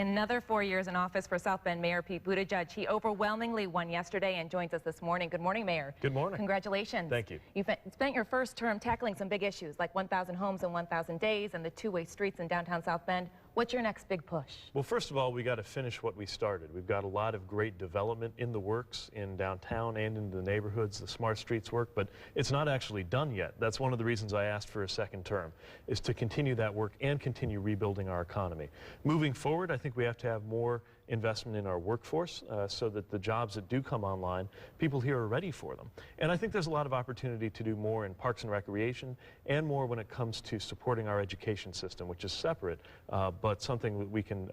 Another 4 years in office for South Bend Mayor Pete Buttgieg. He overwhelmingly won yesterday and joins us this morning. Good morning, Mayor. Good morning. Congratulations. Thank you. You spent your first term tackling some big issues like 1,000 homes in 1,000 days and the two-way streets in downtown South Bend. What's your next big push? Well, first of all, we got to finish what we started. We've got a lot of great development in the works in downtown and in the neighborhoods, the smart streets work, but it's not actually done yet. That's one of the reasons I asked for a second term, is to continue that work and continue rebuilding our economy. Moving forward, I think we have to have more investment in our workforce so that the jobs that do come online, people here are ready for them. And I think there's a lot of opportunity to do more in parks and recreation and more when it comes to supporting our education system, which is separate, but something that we can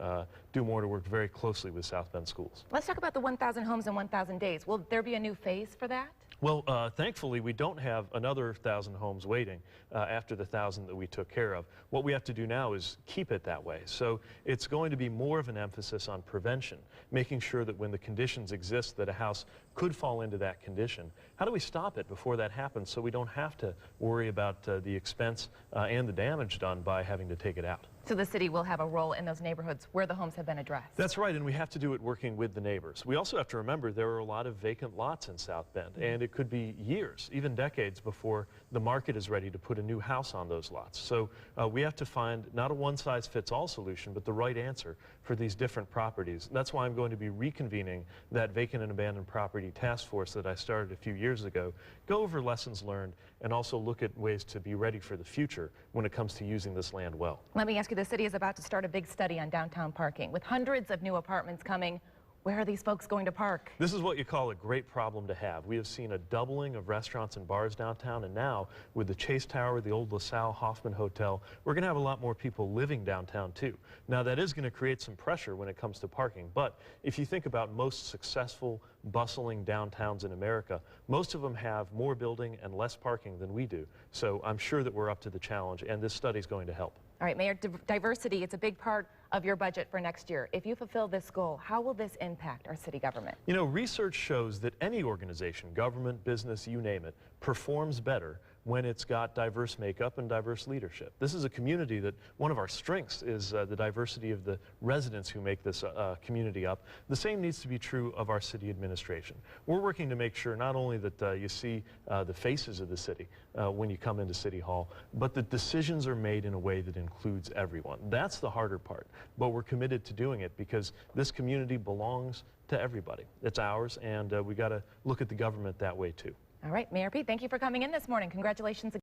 do more to work very closely with South Bend schools. Let's talk about the 1,000 homes in 1,000 days. Will there be a new phase for that? Well, thankfully, we don't have another 1,000 homes waiting after the 1,000 that we took care of. What we have to do now is keep it that way. So it's going to be more of an emphasis on prevention, making sure that when the conditions exist that a house could fall into that condition, how do we stop it before that happens so we don't have to worry about the expense and the damage done by having to take it out. So the city will have a role in those neighborhoods where the homes have been addressed. That's right, and we have to do it working with the neighbors. We also have to remember there are a lot of vacant lots in South Bend, and it could be years, even decades, before the market is ready to put a new house on those lots. So we have to find not a one-size-fits-all solution, but the right answer for these different properties. That's why I'm going to be reconvening that vacant and abandoned property task force that I started a few years ago, go over lessons learned, and also look at ways to be ready for the future when it comes to using this land well. Let me ask you, the city is about to start a big study on downtown parking. With hundreds of new apartments coming, where are these folks going to park? This is what you call a great problem to have. We have seen a doubling of restaurants and bars downtown, and now with the Chase Tower, the old LaSalle Hoffman Hotel, we're going to have a lot more people living downtown too. Now that is going to create some pressure when it comes to parking, but if you think about most successful, bustling downtowns in America, most of them have more building and less parking than we do. So I'm sure that we're up to the challenge, and this study is going to help. All right, Mayor, diversity, it's a big part of your budget for next year. If you fulfill this goal, how will this impact our city government? You know, research shows that any organization, government, business, you name it, performs better when it's got diverse makeup and diverse leadership. This is a community that one of our strengths is the diversity of the residents who make this community up. The same needs to be true of our city administration. We're working to make sure not only that you see the faces of the city when you come into City Hall, but that decisions are made in a way that includes everyone. That's the harder part, but we're committed to doing it because this community belongs to everybody. It's ours, and we got to look at the government that way too. All right, Mayor Pete, thank you for coming in this morning. Congratulations again.